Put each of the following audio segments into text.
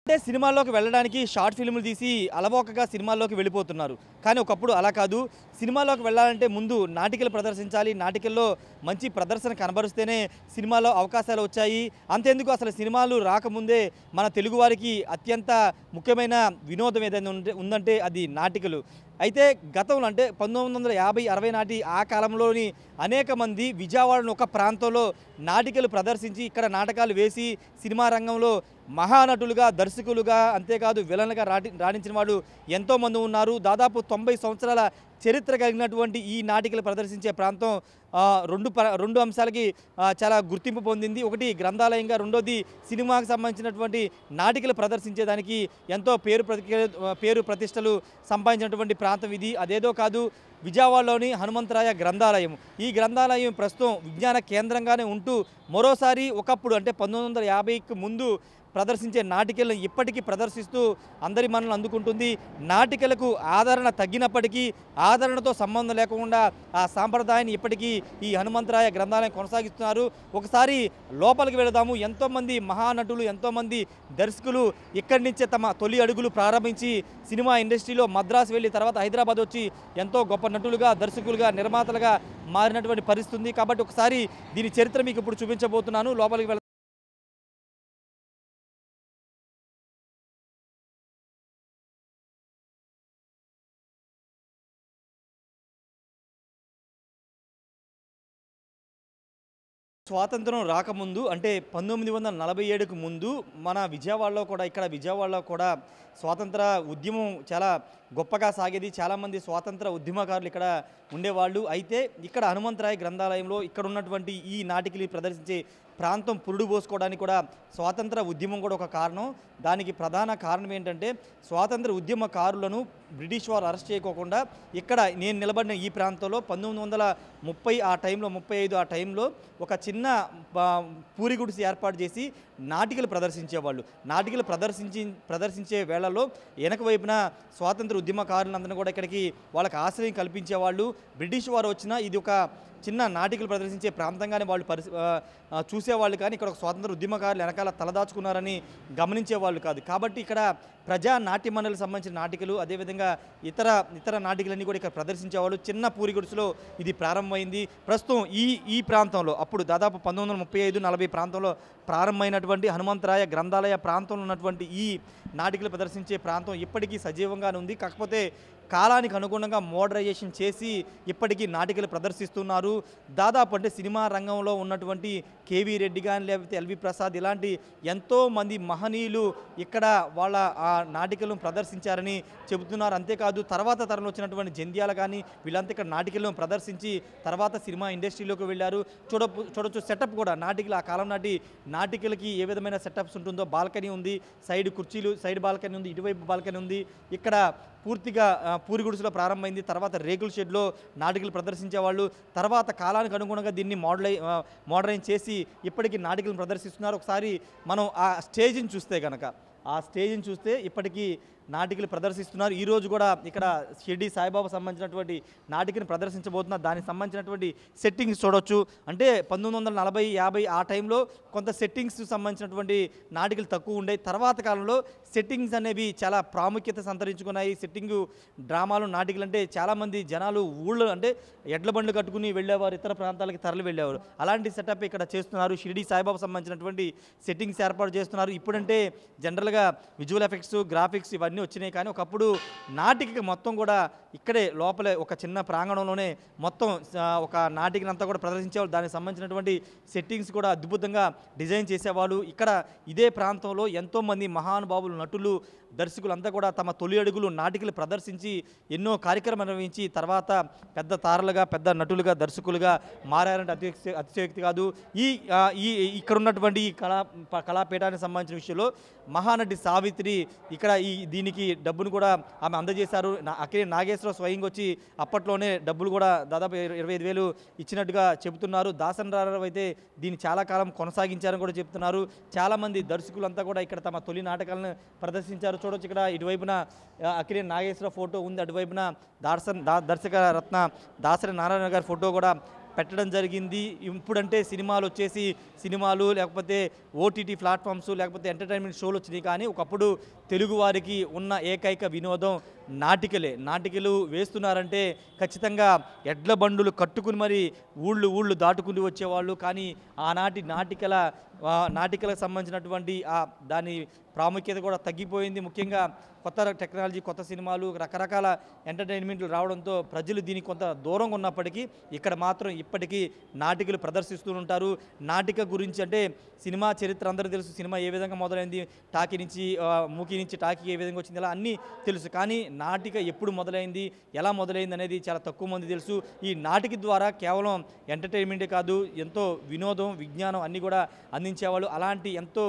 అంటే సినిమాల్లోకి వెళ్ళడానికి షార్ట్ ఫిల్మ్‌లు తీసి అలవోకగా సినిమాల్లోకి వెళ్ళిపోతున్నారు. కానీ ఒకప్పుడు అలా కాదు. సినిమాలోకి వెళ్ళాలంటే ముందు నాటికలు ప్రదర్శించాలి. నాటికల్లో మంచి ప్రదర్శన కనబరిస్తేనే సినిమాలో అవకాశాలు వచ్చాయి. అంతెందుకు అసలు సినిమాలు రాకముందే మన తెలుగువారికి అత్యంత ముఖ్యమైన వినోదం ఏదైనా ఉందంటే అది నాటికలు. అయితే గతంలో అంటే 1950, 60 నాటి ఆ కాలంలోని అనేక మంది విజయవాడను ఒక ప్రాంతంలో నాటికలు ప్రదర్శించి ఇక్కడ నాటకాలు వేసి సినిమా రంగంలో మహానటులుగా, దర్శకులుగా అంతేకాదు విలన్లుగా రాణించిన వాళ్ళు ఎంతోమంది ఉన్నారు. దాదాపు 90 సంవత్సరాల చరిత్ర కలిగినటువంటి ఈ నాటికలు ప్రదర్శించే ప్రాంతం రెండు అంశాలకి చాలా గుర్తింపు పొందింది. ఒకటి గ్రంథాలయంగా, రెండోది సినిమాకి సంబంధించినటువంటి నాటికలు ప్రదర్శించేదానికి ఎంతో పేరు ప్రతిష్టలు సంపాదించినటువంటి ప్రాంతం ఇది. అదేదో కాదు, విజయవాడలోని హనుమంతరాయ గ్రంథాలయం. ఈ గ్రంథాలయం ప్రస్తుతం విజ్ఞాన కేంద్రంగానే ఉంటూ మరోసారి ఒకప్పుడు అంటే 1950కి ముందు ప్రదర్శించే నాటికలను ఇప్పటికీ ప్రదర్శిస్తూ అందరి మనల్ని అందుకుంటుంది. నాటికలకు ఆదరణ తగ్గినప్పటికీ ఆదరణతో సంబంధం లేకుండా ఆ సాంప్రదాయాన్ని ఇప్పటికీ ఈ హనుమంతరాయ గ్రంథాలయం కొనసాగిస్తున్నారు. ఒకసారి లోపలికి వెళదాము. ఎంతోమంది మహానటులు, ఎంతోమంది దర్శకులు ఇక్కడి నుంచే తమ తొలి అడుగులు ప్రారంభించి సినిమా ఇండస్ట్రీలో మద్రాసు వెళ్ళి తర్వాత హైదరాబాద్ వచ్చి ఎంతో గొప్ప నటులుగా, దర్శకులుగా, నిర్మాతలుగా మారినటువంటి పరిస్థితి ఉంది. కాబట్టి ఒకసారి దీని చరిత్ర మీకు ఇప్పుడు చూపించబోతున్నాను. లోపలికి స్వాతంత్రం రాకముందు అంటే 1947కు ముందు మన విజయవాడలో కూడా విజయవాడలో కూడా స్వాతంత్ర ఉద్యమం చాలా గొప్పగా సాగేది. చాలామంది స్వాతంత్ర ఉద్యమకారులు ఇక్కడ ఉండేవాళ్ళు. అయితే ఇక్కడ హనుమంతరాయ గ్రంథాలయంలో ఇక్కడ ఉన్నటువంటి ఈ నాటికలు ప్రదర్శించే ప్రాంతం పురుడు పోసుకోవడానికి కూడా స్వాతంత్ర ఉద్యమం కూడా ఒక కారణం. దానికి ప్రధాన కారణం ఏంటంటే స్వాతంత్ర ఉద్యమకారులను బ్రిటిష్ వారు అరెస్ట్ చేయకోకుండా ఇక్కడ నేను నిలబడిన ఈ ప్రాంతంలో 1930 ఆ టైంలో 35 ఆ టైంలో ఒక చిన్న పూరి గుడిసి ఏర్పాటు చేసి నాటికలు ప్రదర్శించేవాళ్ళు. నాటికలు ప్రదర్శించే వేళల్లో వెనక వైపున స్వాతంత్ర ఉద్యమకారులందరూ కూడా ఇక్కడికి వాళ్ళకి ఆశ్రయం కల్పించేవాళ్ళు. బ్రిటిష్ వారు వచ్చినా ఇది ఒక చిన్న నాటికలు ప్రదర్శించే ప్రాంతంగానే వాళ్ళు చూసేవాళ్ళు. కానీ ఇక్కడ ఒక స్వాతంత్ర ఉద్యమకారులు వెనకాల తలదాచుకున్నారని గమనించేవాళ్ళు కాదు. కాబట్టి ఇక్కడ ప్రజా నాట్య మండలికి సంబంధించిన నాటికలు, అదేవిధంగా ఇతర నాటికలన్నీ కూడా ఇక్కడ ప్రదర్శించేవాళ్ళు. చిన్న పూరి గుడిసెలో ఇది ప్రారంభమైంది. ప్రస్తుతం ఈ ప్రాంతంలో అప్పుడు దాదాపు 1935-40 ప్రాంతంలో ప్రారంభమైనటువంటి హనుమంతరాయ గ్రంథాలయ ప్రాంతంలో ఉన్నటువంటి ఈ నాటికలు ప్రదర్శించే ప్రాంతం ఇప్పటికీ సజీవంగానే ఉంది. కాకపోతే కాలానికి అనుగుణంగా మోడరైజేషన్ చేసి ఇప్పటికీ నాటికలు ప్రదర్శిస్తున్నారు. దాదాపు అంటే సినిమా రంగంలో ఉన్నటువంటి కేవీ రెడ్డి కానీ లేకపోతే ఎల్వి ప్రసాద్ ఇలాంటి ఎంతోమంది మహనీయులు ఇక్కడ వాళ్ళ ఆ నాటికలను ప్రదర్శించారని చెబుతున్నారు. అంతేకాదు తర్వాత తరంలో వచ్చినటువంటి జంధ్యాల కానీ వీళ్ళంతా ఇక్కడ నాటికలను ప్రదర్శించి తర్వాత సినిమా ఇండస్ట్రీలోకి వెళ్ళారు. చూడొచ్చు సెటప్ కూడా నాటికలు ఆ కాలం నాటి నాటికలకి ఏ విధమైన సెటప్స్ ఉంటుందో. బాల్కనీ ఉంది, సైడ్ కుర్చీలు, సైడ్ బాల్కనీ ఉంది, ఇటువైపు బాల్కనీ ఉంది. ఇక్కడ పూర్తిగా పూరి గుడిసెలో ప్రారంభమైంది. తర్వాత రేకుల షెడ్లో నాటికలు ప్రదర్శించేవాళ్ళు. తర్వాత కాలానికి అనుగుణంగా దీన్ని మోడరైజ్ చేసి ఇప్పటికీ నాటికలను ప్రదర్శిస్తున్నారు. ఒకసారి మనం ఆ స్టేజ్ని చూస్తే ఇప్పటికీ నాటికలు ప్రదర్శిస్తున్నారు. ఈరోజు కూడా ఇక్కడ షిర్డీ సాయిబాబా సంబంధించినటువంటి నాటికను ప్రదర్శించబోతున్నారు. దానికి సంబంధించినటువంటి సెట్టింగ్స్ చూడొచ్చు. అంటే 1940, 50 ఆ టైంలో కొంత సెట్టింగ్స్ సంబంధించినటువంటి నాటికలు తక్కువ ఉండే. తర్వాత కాలంలో సెట్టింగ్స్ అనేవి చాలా ప్రాముఖ్యత సంతరించుకున్నాయి. సెట్టింగు డ్రామాలు, నాటికలు అంటే చాలామంది జనాలు ఊళ్ళో అంటే ఎడ్ల బండ్లు కట్టుకుని వెళ్ళేవారు, ఇతర ప్రాంతాలకి తరలి వెళ్ళేవారు. అలాంటి సెటప్ ఇక్కడ చేస్తున్నారు. షిర్డీ సాయిబాబా సంబంధించినటువంటి సెట్టింగ్స్ ఏర్పాటు చేస్తున్నారు. ఇప్పుడంటే జనరల్గా విజువల్ ఎఫెక్ట్స్, గ్రాఫిక్స్ ఇవన్నీ వచ్చినాయి. కానీ ఒకప్పుడు నాటిక మొత్తం కూడా ఇక్కడే లోపలే ఒక చిన్న ప్రాంగణంలోనే మొత్తం ఒక నాటికనంతా కూడా ప్రదర్శించేవాళ్ళు. దానికి సంబంధించినటువంటి సెట్టింగ్స్ కూడా అద్భుతంగా డిజైన్ చేసేవాళ్ళు. ఇక్కడ ఇదే ప్రాంతంలో ఎంతోమంది మహానుభావులు, నటులు, దర్శకులంతా కూడా తమ తొలి అడుగులు నాటికలు ప్రదర్శించి ఎన్నో కార్యక్రమాలు నిర్వహించి తర్వాత పెద్ద తారలుగా, పెద్ద నటులుగా, దర్శకులుగా మారారంటే అతిశయోక్తి కాదు. ఇక్కడ ఉన్నటువంటి ఈ కళాపీఠానికి సంబంధించిన విషయంలో మహానటి సావిత్రి ఇక్కడ దీనికి డబ్బును కూడా ఆమె అందజేశారు. అక్కడే నాగేశ్వరరావు స్వయంగా వచ్చి అప్పట్లోనే డబ్బులు కూడా దాదాపు 25,000 ఇచ్చినట్టుగా చెబుతున్నారు. దాసనరావు అయితే దీన్ని చాలా కాలం కొనసాగించారని కూడా చెప్తున్నారు. చాలామంది దర్శకులంతా కూడా ఇక్కడ తమ తొలి నాటకాలను ప్రదర్శించారు. చూడొచ్చు ఇక్కడ ఇటువైపున అక్కడే నాగేశ్వరరావు ఫోటో ఉంది, అటువైపున దర్శక రత్న దాసరి నారాయణ గారి ఫోటో కూడా పెట్టడం జరిగింది. ఇప్పుడంటే సినిమాలు వచ్చేసి సినిమాలు లేకపోతే ఓటీటీ ప్లాట్ఫామ్స్ లేకపోతే ఎంటర్టైన్మెంట్ షోలు వచ్చినాయి. కానీ ఒకప్పుడు తెలుగు వారికి ఉన్న ఏకైక వినోదం నాటికలు వేస్తున్నారంటే ఖచ్చితంగా ఎడ్ల బండులు కట్టుకుని మరి ఊళ్ళు దాటుకుని వచ్చేవాళ్ళు. కానీ ఆనాటి నాటికలకు సంబంధించినటువంటి దాని ప్రాముఖ్యత కూడా తగ్గిపోయింది. ముఖ్యంగా కొత్త టెక్నాలజీ, కొత్త సినిమాలు, రకరకాల ఎంటర్టైన్మెంట్లు రావడంతో ప్రజలు దీనికి కొంత దూరంగా ఉన్నప్పటికీ ఇక్కడ మాత్రం ఇప్పటికీ నాటికలు ప్రదర్శిస్తూ ఉంటారు. నాటిక గురించి అంటే సినిమా చరిత్ర అందరూ తెలుసు. సినిమా ఏ విధంగా మొదలైంది, మూకీ నుంచి టాకీ ఏ విధంగా వచ్చింది, ఇలా అన్నీ తెలుసు. కానీ నాటిక ఎప్పుడు మొదలైంది, ఎలా మొదలైంది అనేది చాలా తక్కువ మంది తెలుసు. ఈ నాటిక ద్వారా కేవలం ఎంటర్టైన్మెంటే కాదు, ఎంతో వినోదం, విజ్ఞానం అన్నీ కూడా అందించేవాళ్ళు. అలాంటి ఎంతో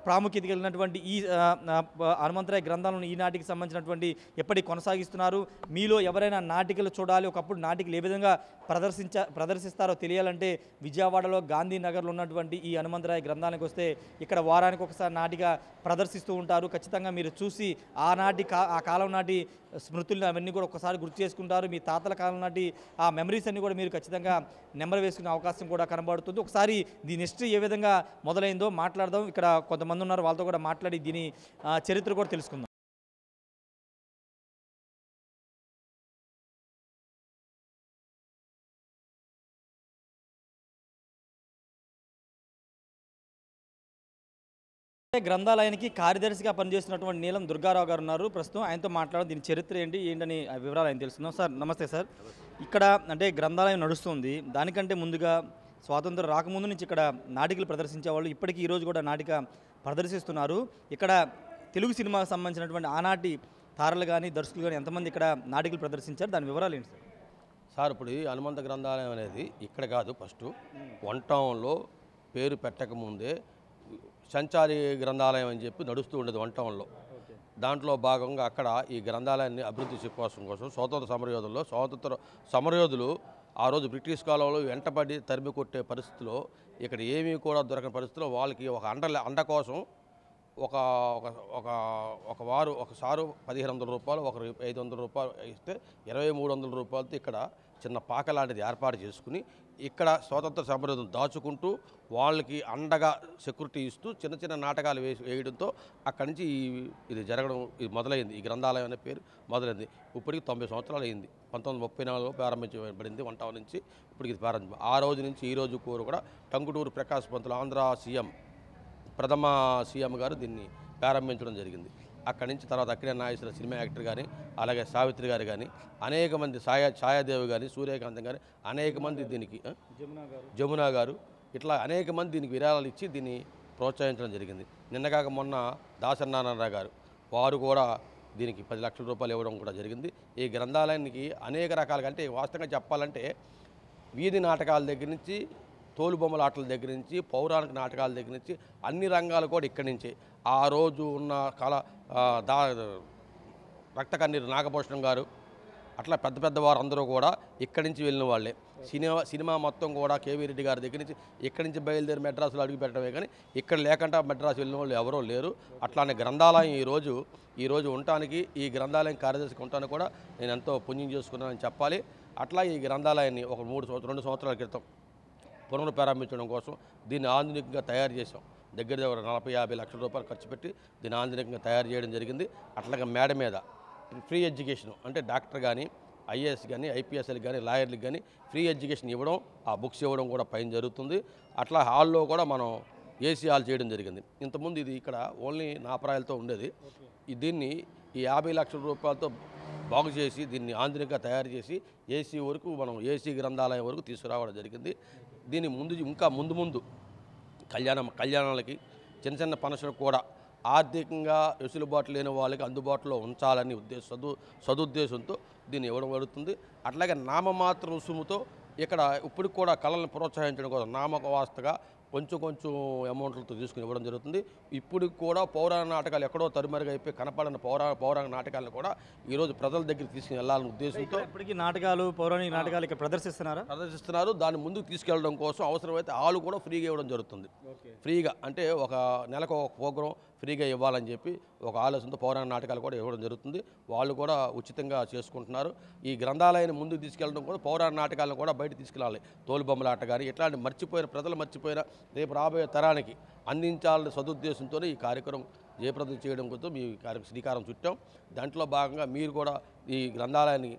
ప్రాముఖ్యత కలిగినటువంటి ఈ హనుమంతరాయ గ్రంథాలను ఈనాటికి సంబంధించినటువంటి ఎప్పటికి కొనసాగిస్తున్నారు. మీలో ఎవరైనా నాటికలు చూడాలి, ఒకప్పుడు నాటికలు ఏ విధంగా ప్రదర్శిస్తారో తెలియాలంటే విజయవాడలో గాంధీనగర్లో ఉన్నటువంటి ఈ హనుమంతరాయ గ్రంథానికి వస్తే ఇక్కడ వారానికి ఒకసారి నాటిక ప్రదర్శిస్తూ ఉంటారు. ఖచ్చితంగా మీరు చూసి ఆ కాలం నాటి స్మృతులను అవన్నీ కూడా ఒకసారి గుర్తు చేసుకుంటారు. మీ తాతల కాలం నాటి ఆ మెమరీస్ అన్ని కూడా మీరు ఖచ్చితంగా నెంబర్ వేసుకునే అవకాశం కూడా కనబడుతుంది. ఒకసారి దీని హిస్టరీ ఏ విధంగా మొదలైందో మాట్లాడదాం. ఇక్కడ కొంతమంది ఉన్నారు, వాళ్ళతో కూడా మాట్లాడి దీని చరిత్ర కూడా తెలుసుకుందాం. గ్రంథాలయానికి కార్యదర్శిగా పనిచేస్తున్నటువంటి నీలం దుర్గారావు గారు ఉన్నారు ప్రస్తుతం. ఆయనతో మాట్లాడడం దీని చరిత్ర ఏంటని వివరాలు ఆయన తెలుసుకుందాం. సార్ నమస్తే సార్. ఇక్కడ అంటే గ్రంథాలయం నడుస్తుంది, దానికంటే ముందుగా స్వాతంత్రం రాకముందు నుంచి ఇక్కడ నాటికలు ప్రదర్శించేవాళ్ళు. ఇప్పటికీ ఈరోజు కూడా నాటిక ప్రదర్శిస్తున్నారు. ఇక్కడ తెలుగు సినిమాకు సంబంధించినటువంటి ఆనాటి తారలు కానీ దర్శకులు కానీ ఎంతమంది ఇక్కడ నాటికలు ప్రదర్శించారు, దాని వివరాలు ఏంటి సార్? సార్ ఇప్పుడు ఈ హనుమంత గ్రంథాలయం అనేది ఇక్కడ కాదు, ఫస్ట్ వన్ టౌన్లో పేరు పెట్టకముందే సంచారి గ్రంథాలయం అని చెప్పి నడుస్తూ ఉండేది వన్ టౌన్లో. దాంట్లో భాగంగా అక్కడ ఈ గ్రంథాలయాన్ని అభివృద్ధి కోసం స్వాతంత్ర సమరయోధులు ఆ రోజు బ్రిటిష్ కాలంలో వెంటబడి తరిమి కొట్టే పరిస్థితిలో ఇక్కడ ఏమీ కూడా దొరకని పరిస్థితిలో వాళ్ళకి ఒక అండ కోసం ఒకసారి 1500 రూపాయలు, ఒకరు 500 రూపాయలు ఇస్తే 2300 రూపాయలతో ఇక్కడ చిన్న పాక లాంటిది ఏర్పాటు చేసుకుని ఇక్కడ స్వాతంత్ర సమరయోధులు దాచుకుంటూ వాళ్ళకి అండగా సెక్యూరిటీ ఇస్తూ చిన్న చిన్న నాటకాలు వేయడంతో అక్కడి నుంచి ఇది మొదలైంది. ఈ గ్రంథాలయం అనే పేరు మొదలైంది. ఇప్పటికి 90 సంవత్సరాలు అయింది. 1934లో ప్రారంభించబడింది వన్ టౌన్ నుంచి. ఇప్పటికి ఇది ప్రారంభం. ఆ రోజు నుంచి ఈ రోజు కూడా టంగుటూరు ప్రకాశ్ పంతులు ఆంధ్ర ప్రథమ సీఎం గారు దీన్ని ప్రారంభించడం జరిగింది. అక్కడి నుంచి తర్వాత అక్కినే నాగేశ్వర సినిమా యాక్టర్ కానీ, అలాగే సావిత్రి గారు కానీ, అనేక మంది ఛాయాదేవి కానీ, సూర్యకాంతం కానీ, అనేక మంది దీనికి జమునా గారు ఇట్లా అనేక మంది దీనికి విరాళాలు ఇచ్చి దీన్ని ప్రోత్సహించడం జరిగింది. నిన్నగాక మొన్న దాసనారాయణరావు గారు వారు కూడా దీనికి 10 లక్షల రూపాయలు ఇవ్వడం కూడా జరిగింది. ఈ గ్రంథాలయానికి అనేక రకాలుగా, అంటే వాస్తవంగా చెప్పాలంటే వీధి నాటకాల దగ్గర నుంచి, తోలుబొమ్మల ఆటల దగ్గర నుంచి, పౌరాణిక నాటకాల దగ్గర నుంచి అన్ని రంగాలు కూడా ఇక్కడి నుంచే. ఆ రోజు ఉన్న రక్తకన్నీరు నాగభూషణం గారు అట్లా పెద్దవారు అందరూ కూడా ఇక్కడి నుంచి వెళ్ళిన వాళ్ళే. సినిమా మొత్తం కూడా కేవీ రెడ్డి గారి దగ్గర నుంచి ఇక్కడి నుంచి బయలుదేరి మెడ్రాసులో అడుగు పెట్టడమే, కానీ ఇక్కడ లేకుండా మెడ్రాసు వెళ్ళిన వాళ్ళు ఎవరో లేరు. అట్లానే గ్రంథాలయం ఈరోజు ఉండటానికి, ఈ గ్రంథాలయం కార్యదర్శికి ఉండటానికి కూడా నేను ఎంతో పుణ్యం చేసుకున్నానని చెప్పాలి. అట్లా ఈ గ్రంథాలయాన్ని ఒక 2 సంవత్సరాల క్రితం పునఃప్రారంభించడం కోసం దీన్ని ఆధునికంగా తయారు చేసాం. దగ్గర 40-50 లక్షల రూపాయలు ఖర్చు పెట్టి దీన్ని ఆధునికంగా తయారు చేయడం జరిగింది. అట్లాగే మేడ మీద ఫ్రీ ఎడ్యుకేషన్, అంటే డాక్టర్ కానీ, ఐఏఎస్ కానీ, ఐపీఎస్ఎల్ కానీ, లాయర్లకు కానీ ఫ్రీ ఎడ్యుకేషన్ ఇవ్వడం, ఆ బుక్స్ ఇవ్వడం కూడా పైన జరుగుతుంది. అట్లా హాల్లో కూడా మనం ఏసీ హాల్ చేయడం జరిగింది. ఇంతకుముందు ఇది ఇక్కడ ఓన్లీ నాపరాయలతో ఉండేది. దీన్ని ఈ 50 లక్షల రూపాయలతో బాగు చేసి దీన్ని ఆధునికంగా తయారు చేసి ఏసీ వరకు మనం ఏసీ గ్రంథాలయం వరకు తీసుకురావడం జరిగింది. దీని ఇంకా ముందు కళ్యాణాలకి, చిన్న ఫంక్షన్లకు కూడా ఆర్థికంగా వెసులుబాటు లేని వాళ్ళకి అందుబాటులో ఉంచాలని సదుద్దేశంతో దీన్ని ఇవ్వడం జరుగుతుంది. అట్లాగే నామమాత్ర రుసుముతో ఇక్కడ ఇప్పటికి కూడా కళలను ప్రోత్సహించడం కోసం నామక వాస్తగా కొంచెం కొంచెం అమౌంట్లతో తీసుకుని ఇవ్వడం జరుగుతుంది. ఇప్పుడు కూడా పౌరాణ నాటకాలు ఎక్కడో తరుమరుగైపోయి కనపడని పౌరాణ నాటకాలను కూడా ఈరోజు ప్రజల దగ్గరికి తీసుకుని వెళ్ళాలనే ఉద్దేశంతో ఇప్పటికీ నాటకాలు పౌరాణిక నాటకాలు ఇక్కడ ప్రదర్శిస్తున్నారు. దాన్ని ముందుకు తీసుకెళ్ళడం కోసం అవసరమైతే వాళ్ళు కూడా ఫ్రీగా ఇవ్వడం జరుగుతుంది. ఫ్రీగా అంటే ఒక నెలకు ఒక ప్రోగ్రాం ఫ్రీగా ఇవ్వాలని చెప్పి ఒక ఆలోచనతో పౌరాణ నాటకాలు కూడా ఇవ్వడం జరుగుతుంది. వాళ్ళు కూడా ఉచితంగా చేసుకుంటున్నారు. ఈ గ్రంథాలయాన్ని ముందుకు తీసుకెళ్ళడం కూడా పౌరాణ నాటకాలను కూడా బయట తీసుకెళ్ళాలి. తోలుబొమ్మలాట కానీ ఇట్లాంటి ప్రజలు మర్చిపోయిన రేపు రాబోయే తరానికి అందించాలనే సదుద్దేశంతో ఈ కార్యక్రమం జయప్రదం చేయడం కోసం ఈ శ్రీకారం చుట్టాం. దాంట్లో భాగంగా మీరు కూడా ఈ గ్రంథాలయాన్ని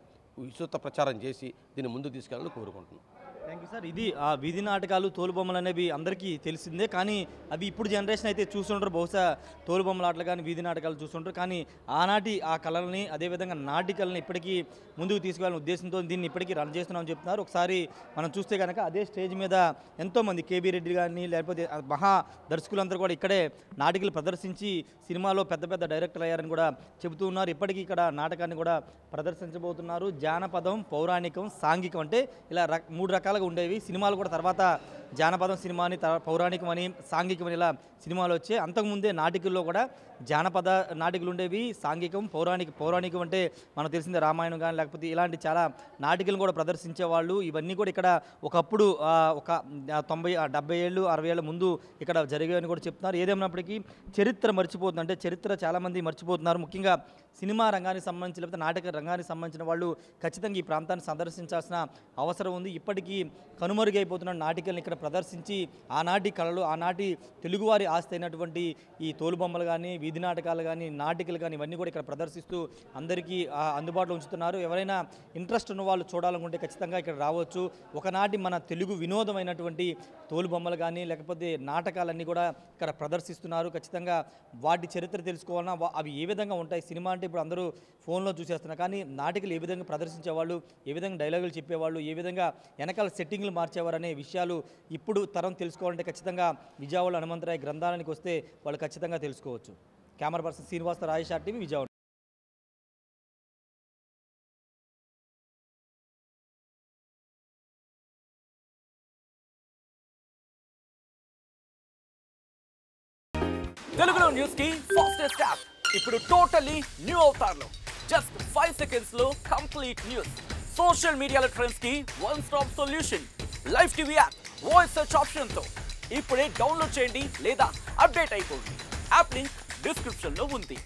విస్తృత ప్రచారం చేసి దీన్ని ముందుకు తీసుకెళ్ళాలని కోరుకుంటున్నాం. Thank you sir. ఇది ఆ వీధి నాటకాలు తోలుబొమ్మలు అనేవి అందరికీ తెలిసిందే, కానీ అవి ఇప్పుడు జనరేషన్ అయితే చూస్తుంటారు. బహుశా తోలుబొమ్మల ఆటలు కానీ వీధి నాటకాలు చూస్తుంటారు, కానీ ఆనాటి ఆ కళల్ని అదేవిధంగా నాటికల్ని ఇప్పటికీ ముందుకు తీసుకెళ్ళాలనే ఉద్దేశంతో దీన్ని ఇప్పటికీ రన్ చేస్తున్నామని చెప్తున్నారు. ఒకసారి మనం చూస్తే కనుక అదే స్టేజ్ మీద ఎంతోమంది కేబీ రెడ్డి కానీ లేకపోతే మహా దర్శకులందరూ కూడా ఇక్కడే నాటికలు ప్రదర్శించి సినిమాలో పెద్ద పెద్ద డైరెక్టర్ అయ్యారని కూడా చెబుతూ ఉన్నారు. ఇప్పటికీ ఇక్కడ నాటకాన్ని కూడా ప్రదర్శించబోతున్నారు. జానపదం, పౌరాణికం, సాంఘికం అంటే ఇలా 3 రకాలుగా ఉండేవి. సినిమాలు కూడా తర్వాత జానపదం సినిమాని, పౌరాణికం అని, సాంఘికం అని ఇలా సినిమాలు వచ్చాయి. అంతకుముందే నాటికల్లో కూడా జానపద నాటికలు ఉండేవి, సాంఘికం, పౌరాణికం అంటే మనకు తెలిసిందే రామాయణం కానీ లేకపోతే ఇలాంటి చాలా నాటికలను కూడా ప్రదర్శించేవాళ్ళు. ఇవన్నీ కూడా ఇక్కడ ఒకప్పుడు ఒక 90, 70 ఏళ్ళు 60 ఏళ్ళ ముందు ఇక్కడ జరిగేవని కూడా చెప్తున్నారు. ఏదేమైనప్పటికీ చరిత్ర మర్చిపోతుంది, అంటే చరిత్ర చాలామంది మర్చిపోతున్నారు. ముఖ్యంగా సినిమా రంగానికి సంబంధించి లేకపోతే నాటక రంగానికి సంబంధించిన వాళ్ళు ఖచ్చితంగా ఈ ప్రాంతాన్ని సందర్శించాల్సిన అవసరం ఉంది. ఇప్పటికీ కనుమరుగైపోతున్న నాటికల్ని ఇక్కడ ప్రదర్శించి ఆనాటి కళలు, ఆనాటి తెలుగువారి ఆస్తి అయినటువంటి ఈ తోలుబొమ్మలు కానీ, వీధి నాటకాలు కానీ, నాటికలు కానీ ఇవన్నీ కూడా ఇక్కడ ప్రదర్శిస్తూ అందరికీ అందుబాటులో ఉంచుతున్నారు. ఎవరైనా ఇంట్రెస్ట్ ఉన్న వాళ్ళు చూడాలనుకుంటే ఖచ్చితంగా ఇక్కడ రావచ్చు. ఒకనాటి మన తెలుగు వినోదమైనటువంటి తోలుబొమ్మలు కానీ లేకపోతే నాటకాలన్నీ కూడా ఇక్కడ ప్రదర్శిస్తున్నారు. ఖచ్చితంగా వాటి చరిత్ర తెలుసుకోవాలన్నా అవి ఏ విధంగా ఉంటాయి. సినిమా అంటే ఇప్పుడు అందరూ ఫోన్లో చూసేస్తున్నారు, కానీ నాటికలు ఏ విధంగా ప్రదర్శించేవాళ్ళు, ఏ విధంగా డైలాగులు చెప్పేవాళ్ళు, ఏ విధంగా వెనకాల సెట్టింగ్లు మార్చేవారు అనే విషయాలు ఇప్పుడు తరం తెలుసుకోవాలంటే ఖచ్చితంగా విజయవాడ హనుమంతరాయ గ్రంథాలయానికి వస్తే వాళ్ళు ఖచ్చితంగా తెలుసుకోవచ్చు. Camera person Srinivasa, Rajesh RTV, Vijayawada. తెలుగులో న్యూస్ కి ఫాస్టెస్ట్ యాప్ ఇప్పుడు టోటల్లీ న్యూ అవతార్లో జస్ట్ 5 సెకండ్స్ లో కంప్లీట్ న్యూస్. సోషల్ మీడియాలో ట్రెండ్స్ కి one stop solution. Live TV app voice search option తో ఇప్పుడే డౌన్లోడ్ చేయండి లేదా అప్డేట్ అయిపోండి. యాప్ లింక్ డిస్క్రిప్షన్ లో ఉంది.